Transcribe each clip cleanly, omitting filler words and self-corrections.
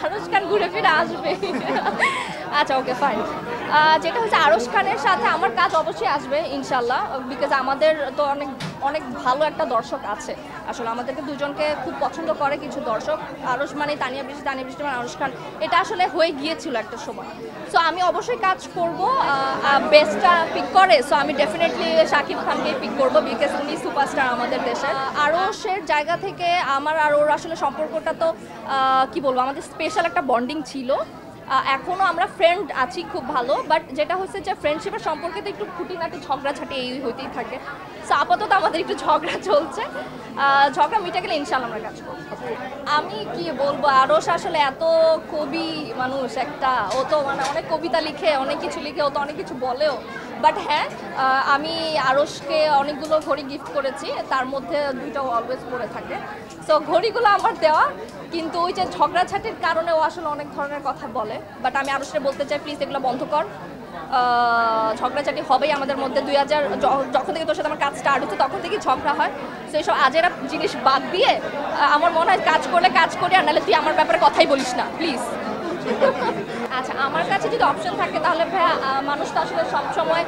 আরশ খান ঘুরে ফিরে আসবে। আচ্ছা ওকে ফাইন। যেটা হচ্ছে আরশ খানের সাথে আমার কাজ অবশ্যই আসবে ইনশাল্লাহ, বিকজ আমাদের তো অনেক অনেক ভালো একটা দর্শক আছে। আসলে আমাদেরকে দুজনকে খুব পছন্দ করে কিছু দর্শক। আরশ মানে তানিয়া বৃষ্টি, তানিয়া বৃষ্টি মানে আরশ খান, এটা আসলে হয়ে গিয়েছিল একটা সময়। সো আমি অবশ্যই কাজ করব, বেস্টটা পিক করে। সো আমি ডেফিনেটলি শাকিব খানকেই পিক করব, বিকজ উনি সুপারস্টার আমাদের দেশের। আরশের জায়গা থেকে আমার আর ওর আসলে সম্পর্কটা তো কি বলবো, আমাদের স্পেশাল একটা বন্ডিং ছিল। এখনও আমরা ফ্রেন্ড আছি খুব ভালো, বাট যেটা হচ্ছে যে ফ্রেন্ডশিপের সম্পর্কে তো একটু খুঁটিনাটি ঝগড়াঝাটি এই হইতেই থাকে। সো আপাতত আমাদের একটু ঝগড়া চলছে, ঝগড়া মিটে গেলে ইনশাল্লাহ আমরা কাজ করবো। আমি কি বলবো, আরশ আসলে এত কবি মানুষ একটা, ও তো মানে অনেক কবিতা লিখে, অনেক কিছু লিখে, ও তো অনেক কিছু বলেও। বাট হ্যাঁ, আমি আরশকে অনেকগুলো ঘড়ি গিফট করেছি, তার মধ্যে দুইটা অলওয়েজ পরে থাকে। সো ঘড়িগুলো আমার দেওয়া, কিন্তু ওই যে ঝগড়াঝাটির কারণে ও আসলে অনেক ধরনের কথা বলে। বাট আমি আরশকে বলতে চাই, প্লিজ এগুলো বন্ধ কর। ঝগড়াঝাটি হবেই আমাদের মধ্যে। 2000 যখন থেকে তোর সাথে আমার কাজ স্টার্ট হচ্ছে তখন থেকেই ঝগড়া হয়। সো এইসব আজেরা জিনিস বাদ দিয়ে আমার মনে হয় কাজ করলে কাজ করি, আর নাহলে তুই আমার ব্যাপারে কথাই বলিস না প্লিজ। আচ্ছা, আমার কাছে যদি অপশন থাকে তাহলে ভাইয়া, মানুষ তো আসলে সবসময়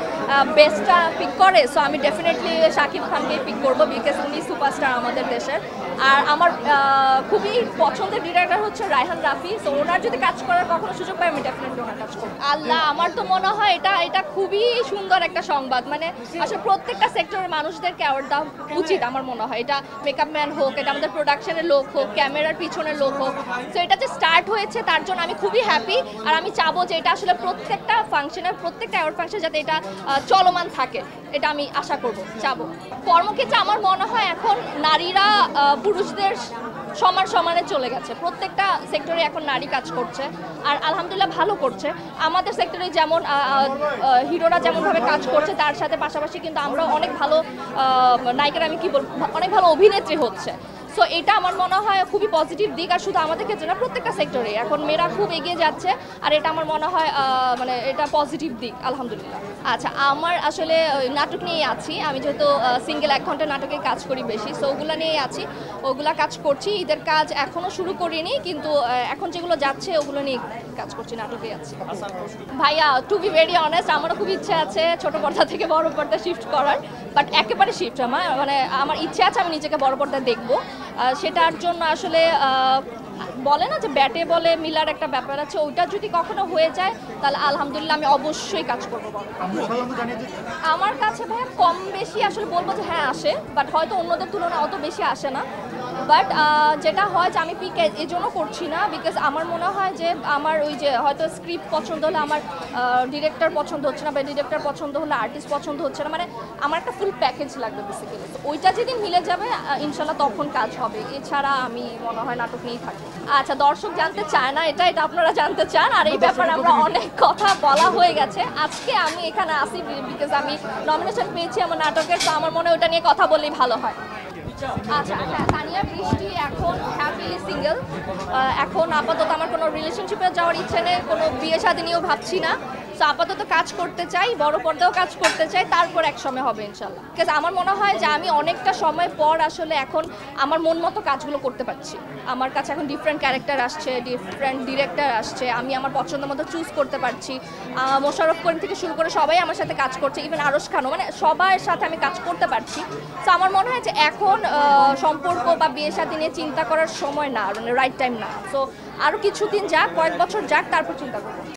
বেস্টটা পিক করে। সো আমি ডেফিনেটলি শাকিব খানকেই পিক করবো, বিকজ উনি সুপারস্টার আমাদের দেশের। আর আমার খুবই পছন্দের ডিরেক্টর হচ্ছে রায়হান রাফি। সো ওনার যদি কাজ করার কখনো সুযোগ পাই, আমি ডেফিনেটলি ওনার কাজ করবো। আল্লাহ, আমার তো মনে হয় এটা খুবই সুন্দর একটা সংবাদ। মানে আসলে প্রত্যেকটা সেক্টরের মানুষদেরকে অ্যাওয়ার্ড দেওয়া উচিত আমার মনে হয়। এটা মেকআপ ম্যান হোক, এটা আমাদের প্রোডাকশনের লোক হোক, ক্যামেরার পিছনের লোক হোক। সো এটা যে স্টার্ট হয়েছে তার জন্য আমি খুবই হ্যাপি। আর আমি চাবো যে এটা আসলে প্রত্যেকটা ফাংশনে, প্রত্যেকটা অ্যাওয়ার্ড ফাংশনে যাতে এটা চলমান থাকে, এটা আমি আশা করব, চাবো। কর্মক্ষেত্রে আমার মনে হয় এখন নারীরা পুরুষদের সমানে চলে গেছে। প্রত্যেকটা সেক্টরে এখন নারী কাজ করছে, আর আলহামদুলিল্লাহ ভালো করছে। আমাদের সেক্টরে যেমন হিরোরা যেমনভাবে কাজ করছে, তার সাথে পাশাপাশি কিন্তু আমরা অনেক ভালো নায়িকারা, আমি কি বলবো, অনেক ভালো অভিনেত্রী হচ্ছে। সো এটা আমার মনে হয় খুবই পজিটিভ দিক। আর শুধু আমাদের ক্ষেত্রে না, প্রত্যেকটা সেক্টরে এখন মেয়েরা খুব এগিয়ে যাচ্ছে, আর এটা আমার মনে হয় মানে এটা পজিটিভ দিক, আলহামদুলিল্লাহ। আচ্ছা, আমার আসলে নাটক নিয়েই আছি। আমি যেহেতু সিঙ্গেল 1 ঘন্টা নাটকে কাজ করি বেশি, সো ওগুলো নিয়েই আছি, ওগুলা কাজ করছি। ঈদের কাজ এখনও শুরু করিনি, কিন্তু এখন যেগুলো যাচ্ছে ওগুলো নিয়ে কাজ করছি, নাটকে আছি। ভাইয়া, টু বি ভেরি অনেস্ট, আমারও খুব ইচ্ছা আছে ছোট পর্দা থেকে বড় পর্দা শিফট করার, বাট একেবারে শিফট মানে আমার ইচ্ছা আছে আমি নিজেকে বড় পর্দায় দেখবো। সেটার জন্য আসলে বলে না যে ব্যাটে বলে মিলার একটা ব্যাপার আছে, ওইটা যদি কখনো হয়ে যায় তাহলে আলহামদুলিল্লাহ আমি অবশ্যই কাজ করবো। আমার কাছে ভাইয়া কম বেশি আসলে বলবো যে হ্যাঁ আসে, বাট হয়তো অন্যদের তুলনায় অত বেশি আসে না। বাট যেটা হয় যে আমি পিক এই জন্য করছি না, বিকজ আমার মনে হয় যে আমার ওই যে হয়তো স্ক্রিপ্ট পছন্দ হলে আমার ডিরেক্টর পছন্দ হচ্ছে না, বা ডিরেক্টর পছন্দ হলে আর্টিস্ট পছন্দ হচ্ছে না। মানে আমার একটা ফুল প্যাকেজ লাগবে বেসিক্যালি। তো ওইটা যেদিন মিলে যাবে ইনশাল্লাহ তখন কাজ হবে। এছাড়া আমি মনে হয় নাটক নিয়েই থাকি। আচ্ছা, দর্শক জানতে চায় না এটা আপনারা জানতে চান, আর এই ব্যাপারে আমরা অনেক কথা বলা হয়ে গেছে। আজকে আমি এখানে আসি বিকজ আমি নমিনেশন পেয়েছি আমার নাটকের, তো আমার মনে হয় ওটা নিয়ে কথা বললেই ভালো হয়। আচ্ছা হ্যাঁ, তানিয়া বৃষ্টি এখন হ্যাপিলি সিঙ্গেল। এখন আপাতত আমার কোনো রিলেশনশিপে যাওয়ার ইচ্ছে নেই, কোনো বিয়ে শাদী নিয়েও ভাবছি না। সো আপাতত কাজ করতে চাই, বড় পর্দাও কাজ করতে চাই, তারপর এক সময় হবে ইনশাল্লাহ। বিকজ আমার মনে হয় যে আমি অনেকটা সময় পর আসলে এখন আমার মন মতো কাজগুলো করতে পারছি। আমার কাছে এখন ডিফারেন্ট ক্যারেক্টার আসছে, ডিফারেন্ট ডিরেক্টর আসছে, আমি আমার পছন্দ মতো চুজ করতে পারছি। মোশাররফ করিম থেকে শুরু করে সবাই আমার সাথে কাজ করছে, ইভেন আরশ খানও, মানে সবার সাথে আমি কাজ করতে পারছি। সো আমার মনে হয় যে এখন সম্পর্ক বা বিয়ে শাদী নিয়ে চিন্তা করার সময় না, মানে রাইট টাইম না। সো আরও কিছুদিন যাক, কয়েক বছর যাক, তারপর চিন্তা করবো।